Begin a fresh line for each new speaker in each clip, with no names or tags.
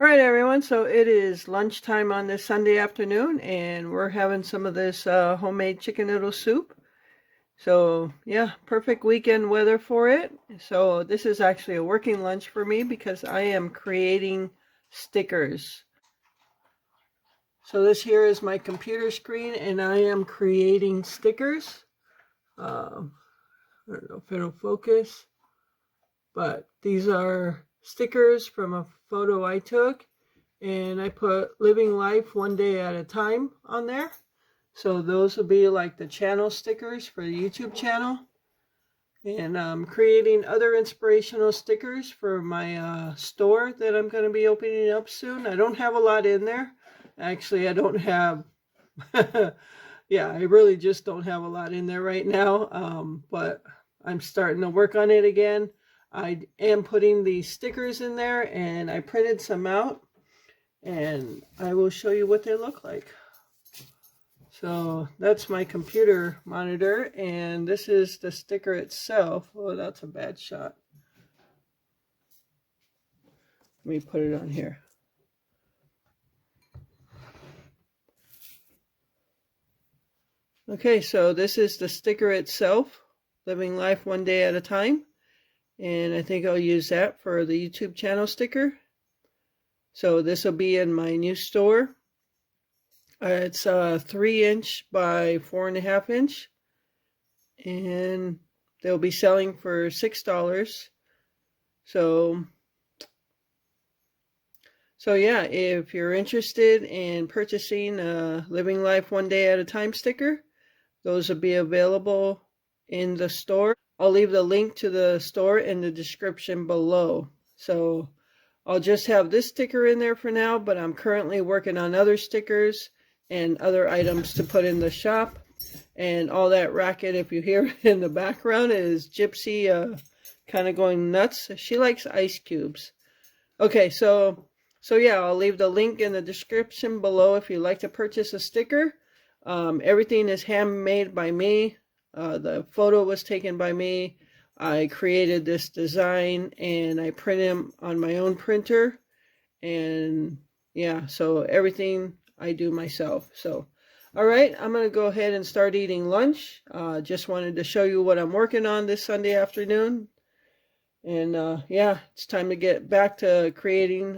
All right, everyone. So it is lunchtime on this Sunday afternoon, and we're having some of this homemade chicken noodle soup. So yeah, perfect weekend weather for it. So this is actually a working lunch for me because I am creating stickers. So this here is my computer screen, and I am creating stickers. I don't know if it'll focus, but these are stickers from a photo I took. And I put living life one day at a time on there. So those will be like the channel stickers for the YouTube channel. And I'm creating other inspirational stickers for my store that I'm going to be opening up soon. I don't have a lot in there. Actually, I don't have, yeah, I really just don't have a lot in there right now. But I'm starting to work on it again. I am putting the stickers in there, and I printed some out. And I will show you what they look like. So that's my computer monitor, and this is the sticker itself. Oh, that's a bad shot. Let me put it on here. Okay, so this is the sticker itself, living life one day at a time. And I think I'll use that for the YouTube channel sticker. So this will be in my new store. It's 3" by 4.5". And they'll be selling for $6. So yeah, if you're interested in purchasing a Living Life One Day at a Time sticker, those will be available in the store. I'll leave the link to the store in the description below. So I'll just have this sticker in there for now, but I'm currently working on other stickers and other items to put in the shop. And all that racket, if you hear in the background, is Gypsy kind of going nuts. She likes ice cubes. Okay, so yeah, I'll leave the link in the description below if you'd like to purchase a sticker. Everything is handmade by me. The photo was taken by me. I created this design and I print them on my own printer. And yeah, so everything I do myself. So, all right, I'm going to go ahead and start eating lunch. Just wanted to show you what I'm working on this Sunday afternoon. And yeah, it's time to get back to creating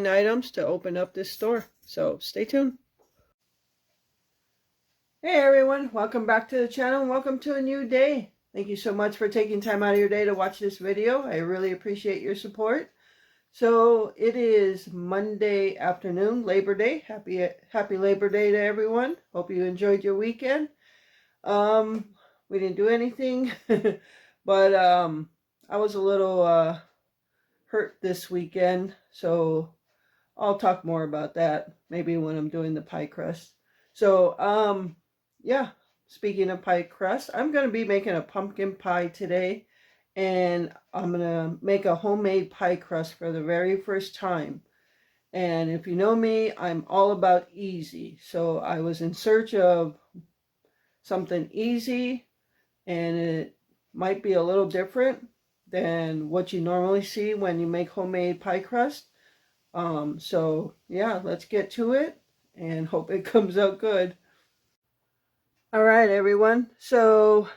items to open up this store. So stay tuned. Hey everyone, welcome back to the channel and welcome to a new day. Thank you so much for taking time out of your day to watch this video. I really appreciate your support. So it is Monday afternoon, Labor Day. Happy Labor Day to everyone. Hope you enjoyed your weekend. We didn't do anything, but I was a little hurt this weekend, so I'll talk more about that maybe when I'm doing the pie crust. So yeah, speaking of pie crust, I'm going to be making a pumpkin pie today, and I'm going to make a homemade pie crust for the very first time. And if you know me, I'm all about easy. So I was in search of something easy, and it might be a little different than what you normally see when you make homemade pie crust. So yeah, let's get to it and hope it comes out good. All right, everyone. So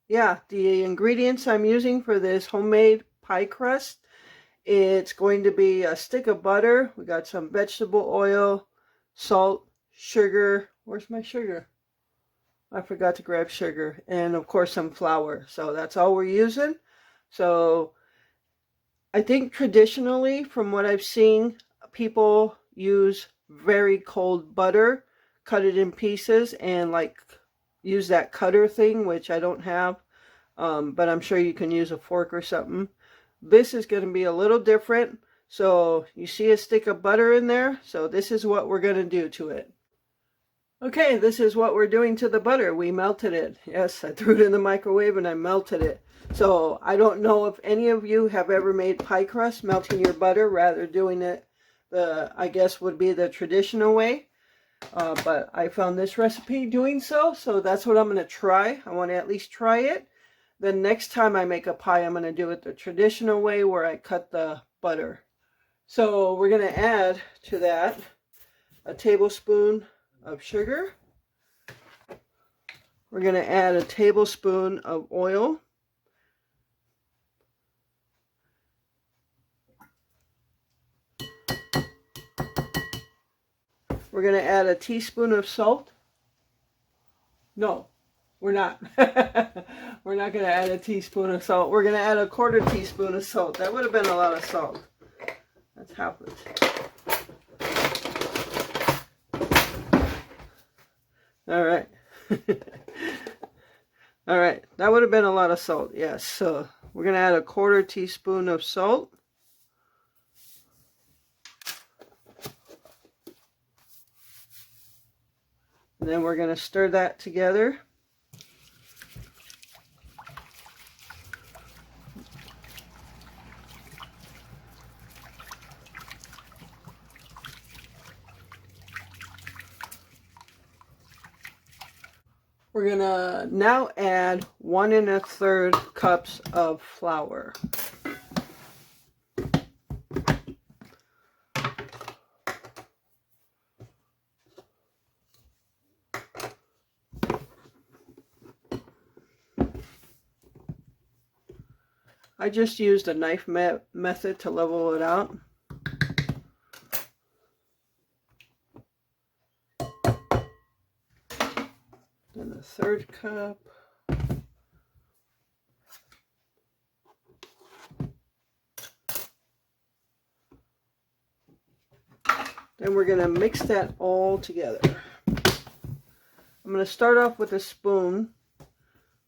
yeah, the ingredients I'm using for this homemade pie crust, it's going to be a stick of butter. We got some vegetable oil, salt, sugar. Where's my sugar? I forgot to grab sugar. And of course some flour. So that's all we're using. So I think traditionally, from what I've seen, people use very cold butter, cut it in pieces, and like use that cutter thing, which I don't have. But I'm sure you can use a fork or something. This is going to be a little different. So you see a stick of butter in there. So this is what we're going to do to it. Okay, this is what we're doing to the butter. We melted it. Yes, I threw it in the microwave and I melted it. So I don't know if any of you have ever made pie crust melting your butter, rather doing it I guess would be the traditional way. But I found this recipe doing so that's what I'm going to try. I want to at least try it. Then next time I make a pie, I'm going to do it the traditional way where I cut the butter. So we're going to add to that a tablespoon of sugar. We're going to add a tablespoon of oil. We're going to add a teaspoon of salt. No, we're not. We're not going to add a teaspoon of salt. We're going to add a quarter teaspoon of salt. That would have been a lot of salt. That's half it. All right. All right. That would have been a lot of salt. Yes. So we're going to add a quarter teaspoon of salt. And then we're going to stir that together. We're going to now add 1 1/3 cups of flour. I just used a knife method to level it out. Then a 1/3 cup. Then we're going to mix that all together. I'm going to start off with a spoon,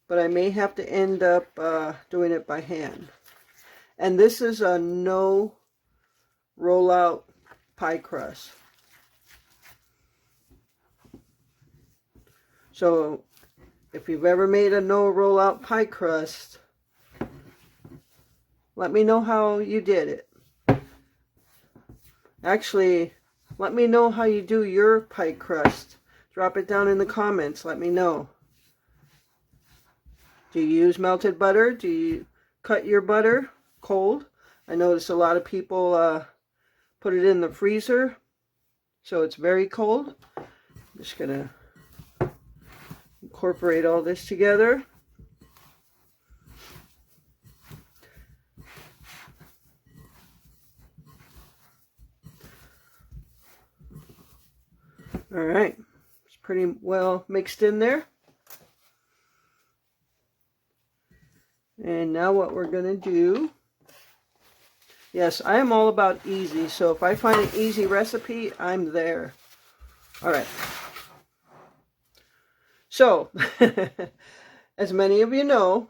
but I may have to end up doing it by hand. And this is a no rollout pie crust. So if you've ever made a no rollout pie crust, let me know how you did it. Actually, let me know how you do your pie crust. Drop it down in the comments. Let me know. Do you use melted butter? Do you cut your butter cold? I notice a lot of people put it in the freezer, so it's very cold. I'm just going to incorporate all this together. All right, it's pretty well mixed in there. And now what we're going to do, yes, I am all about easy, so if I find an easy recipe, I'm there. All right. So, as many of you know,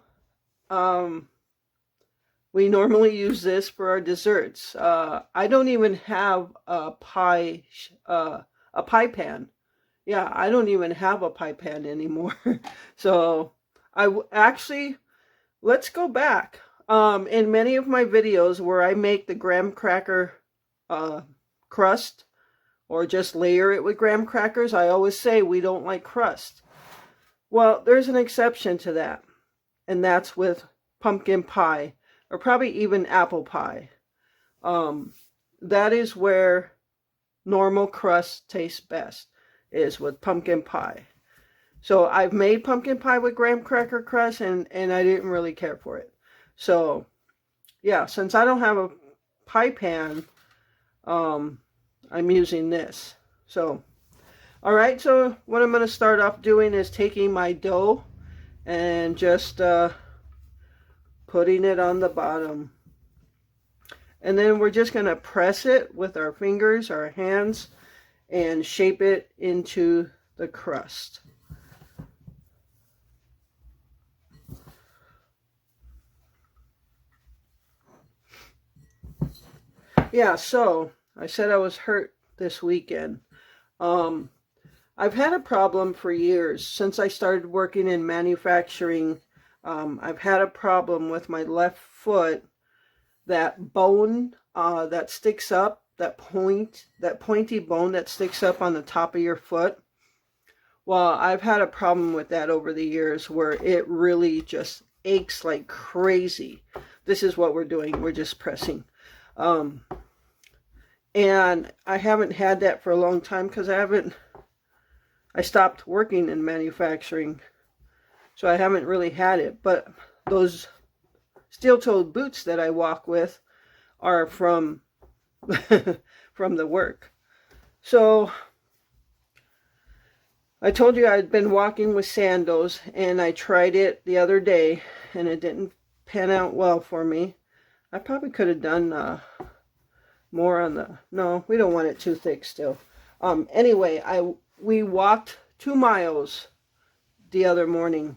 we normally use this for our desserts. I don't even have a pie pan. Yeah, I don't even have a pie pan anymore. So, actually, let's go back. In many of my videos where I make the graham cracker crust, or just layer it with graham crackers, I always say we don't like crust. Well, there's an exception to that, and that's with pumpkin pie, or probably even apple pie. That is where normal crust tastes best, is with pumpkin pie. So I've made pumpkin pie with graham cracker crust, and I didn't really care for it. So yeah, since I don't have a pie pan, I'm using this. So, all right, so what I'm going to start off doing is taking my dough and just putting it on the bottom. And then we're just going to press it with our fingers, our hands, and shape it into the crust. Yeah, so I said I was hurt this weekend. I've had a problem for years. Since I started working in manufacturing, I've had a problem with my left foot. That bone that sticks up, that pointy bone that sticks up on the top of your foot. Well, I've had a problem with that over the years where it really just aches like crazy. This is what we're doing. We're just pressing. And I haven't had that for a long time because I stopped working in manufacturing. So I haven't really had it. But those steel-toed boots that I walk with are from from the work. So I told you I'd been walking with sandals, and I tried it the other day, and it didn't pan out well for me. I probably could have done more on the... No, we don't want it too thick still. Anyway, we walked 2 miles the other morning.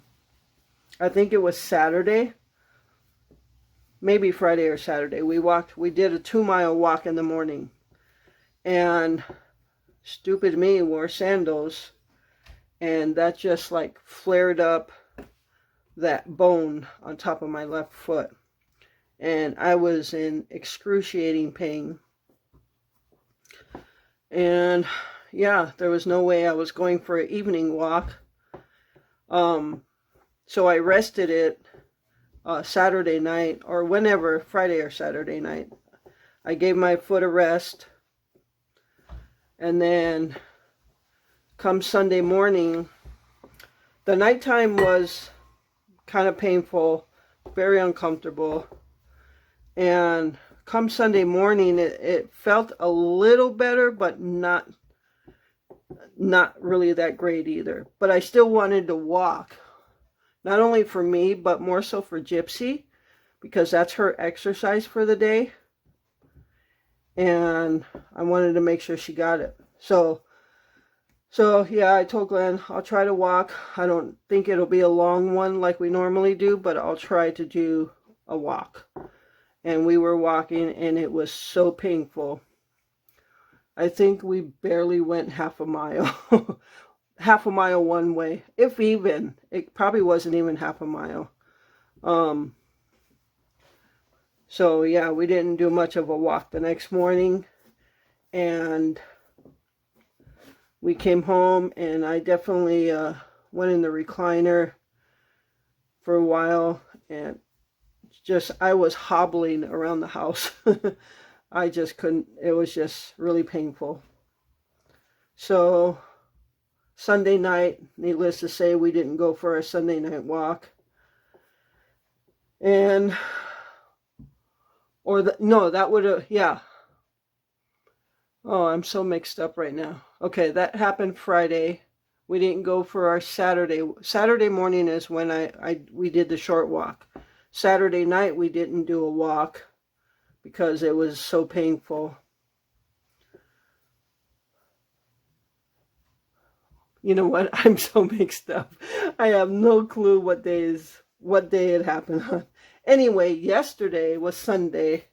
I think it was Saturday. Maybe Friday or Saturday. We did a 2-mile walk in the morning. And stupid me wore sandals. And that just like flared up that bone on top of my left foot. And I was in excruciating pain. And yeah, there was no way I was going for an evening walk. So I rested it Saturday night, or whenever, Friday or Saturday night. I gave my foot a rest. And then come Sunday morning, the nighttime was kind of painful, very uncomfortable. And come Sunday morning, it felt a little better, but not really that great either. But I still wanted to walk. Not only for me, but more so for Gypsy, because that's her exercise for the day. And I wanted to make sure she got it. So yeah, I told Glenn I'll try to walk. I don't think it'll be a long one like we normally do, but I'll try to do a walk. And we were walking, and it was so painful. I think we barely went half a mile. Half a mile one way, if even. It probably wasn't even half a mile. So yeah, we didn't do much of a walk the next morning, and we came home, and I definitely went in the recliner for a while, and just I was hobbling around the house. I just couldn't. It was just really painful. So Sunday night, needless to say, we didn't go for a Sunday night walk. And, that would have, yeah. Oh, I'm so mixed up right now. Okay, that happened Friday. We didn't go for our Saturday. Saturday morning is when we did the short walk. Saturday night, we didn't do a walk because it was so painful. You know what? I'm so mixed up. I have no clue what day it happened on. Anyway, yesterday was Sunday.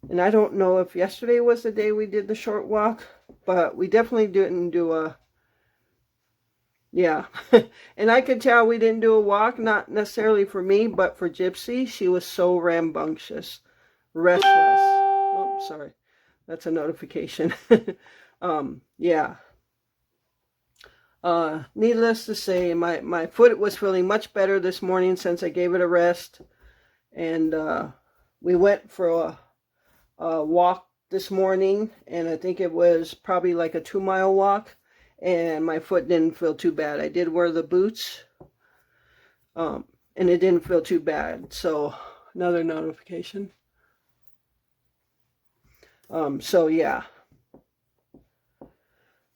And I don't know if yesterday was the day we did the short walk. But we definitely didn't do a... Yeah. And I could tell we didn't do a walk. Not necessarily for me, but for Gypsy. She was so rambunctious. Restless. Oh, sorry. That's a notification. Yeah. Needless to say, my foot was feeling much better this morning since I gave it a rest. And we went for a walk this morning, and I think it was probably like a 2-mile walk, and my foot didn't feel too bad. I did wear the boots, and it didn't feel too bad. So another notification. So yeah.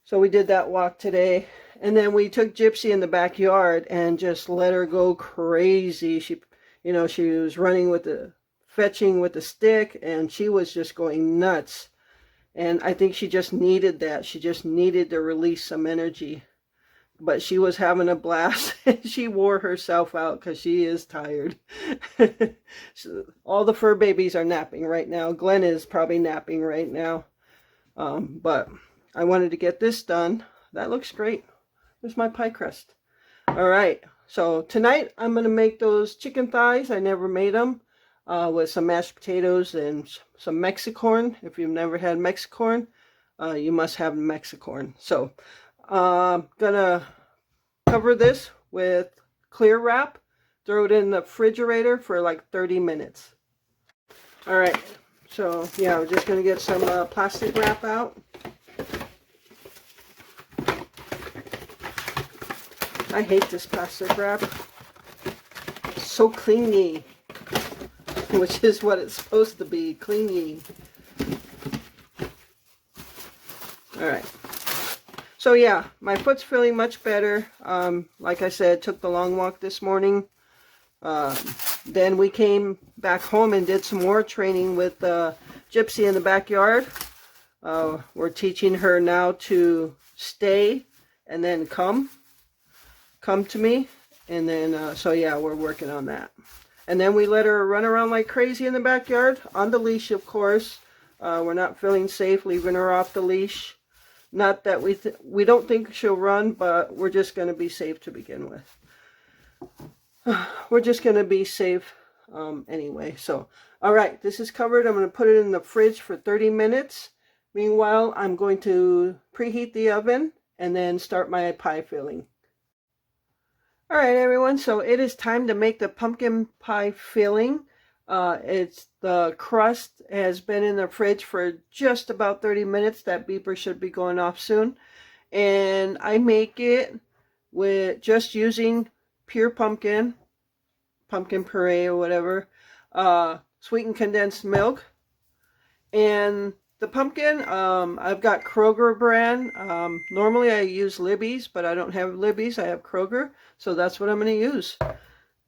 So we did that walk today. And then we took Gypsy in the backyard and just let her go crazy. She was running fetching with the stick, and she was just going nuts. And I think she just needed that. She just needed to release some energy. But she was having a blast. She wore herself out because she is tired. So all the fur babies are napping right now. Glenn is probably napping right now. But I wanted to get this done. That looks great. There's my pie crust. All right. So tonight I'm going to make those chicken thighs. I never made them. With some mashed potatoes and some Mexicorn. If you've never had Mexicorn, you must have Mexicorn. So I'm going to cover this with clear wrap. Throw it in the refrigerator for like 30 minutes. All right. So yeah, we're just going to get some plastic wrap out. I hate this plastic wrap. It's so clingy, which is what it's supposed to be, clingy. Alright. So yeah, my foot's feeling much better. Like I said, took the long walk this morning. Then we came back home and did some more training with Gypsy in the backyard. We're teaching her now to stay and then come to me. And then, so yeah, we're working on that. And then we let her run around like crazy in the backyard, on the leash, of course. We're not feeling safe leaving her off the leash. Not that we don't think she'll run, but we're just going to be safe to begin with. We're just going to be safe anyway. So, all right, this is covered. I'm going to put it in the fridge for 30 minutes. Meanwhile, I'm going to preheat the oven and then start my pie filling. All right, everyone, so it is time to make the pumpkin pie filling. It's the crust has been in the fridge for just about 30 minutes. That beeper should be going off soon. And I make it with just using pure pumpkin puree or whatever, sweetened condensed milk. And the pumpkin, I've got Kroger brand. Normally I use Libby's, but I don't have Libby's. I have Kroger, so that's what I'm going to use.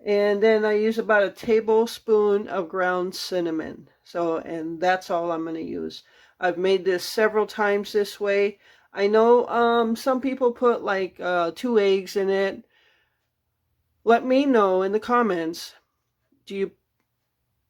And then I use about a tablespoon of ground cinnamon. So, and that's all I'm going to use. I've made this several times this way. I know some people put like 2 eggs in it. Let me know in the comments.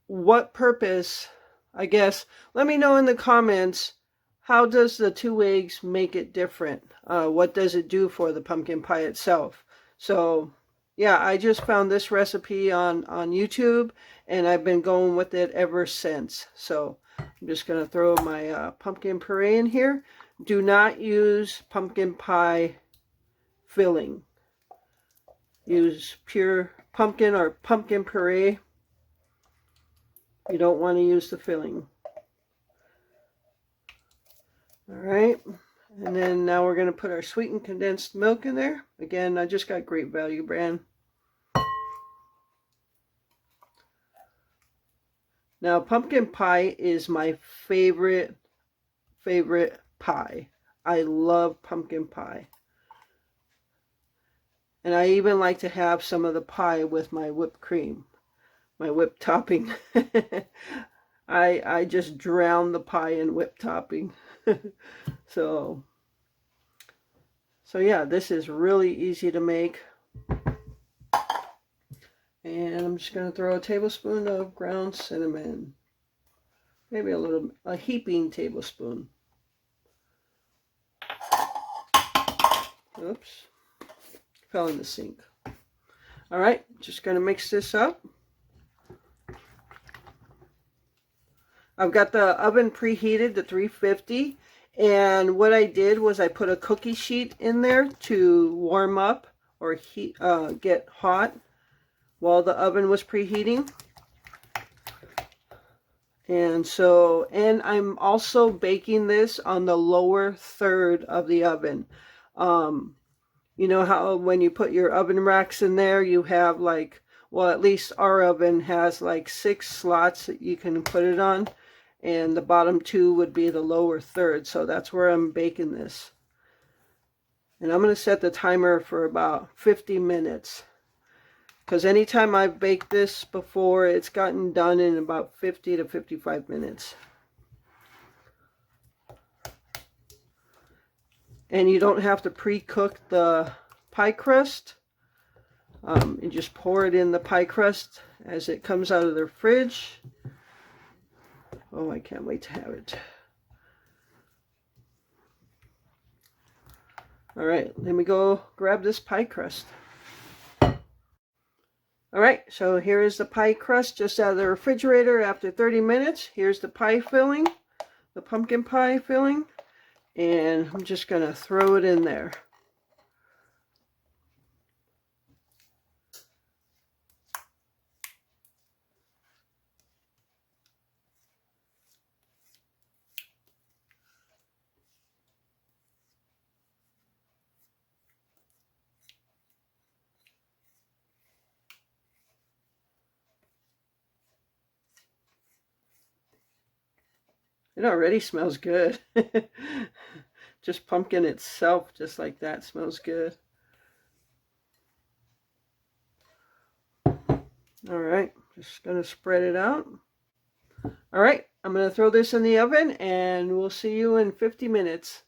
What purpose, I guess, let me know in the comments, how does the 2 eggs make it different? What does it do for the pumpkin pie itself? So, yeah, I just found this recipe on YouTube, and I've been going with it ever since. So, I'm just going to throw my pumpkin puree in here. Do not use pumpkin pie filling. Use pure pumpkin or pumpkin puree. You don't want to use the filling. All right, and then now we're going to put our sweetened condensed milk in there. Again, I just got Great Value brand. Now, pumpkin pie is my favorite pie. I love pumpkin pie. And I even like to have some of the pie with my whipped cream, my whipped topping. I just drown the pie in whipped topping. So yeah, this is really easy to make. And I'm just going to throw a tablespoon of ground cinnamon. Maybe a heaping tablespoon. Oops. Fell in the sink. All right, just going to mix this up. I've got the oven preheated to 350, and what I did was I put a cookie sheet in there to warm up or get hot while the oven was preheating. And so, and I'm also baking this on the lower third of the oven. You know how when you put your oven racks in there, you have like, well, at least our oven has like 6 slots that you can put it on. And the bottom 2 would be the lower third. So that's where I'm baking this. And I'm going to set the timer for about 50 minutes. Because anytime I've baked this before, it's gotten done in about 50 to 55 minutes. And you don't have to pre-cook the pie crust. You just pour it in the pie crust as it comes out of the fridge. Oh, I can't wait to have it. All right, let me go grab this pie crust. All right, so here is the pie crust just out of the refrigerator after 30 minutes. Here's the pie filling, the pumpkin pie filling, and I'm just going to throw it in there. It already smells good. Just pumpkin itself, just like that, smells good. All right, just gonna spread it out. All right, I'm gonna throw this in the oven and we'll see you in 50 minutes.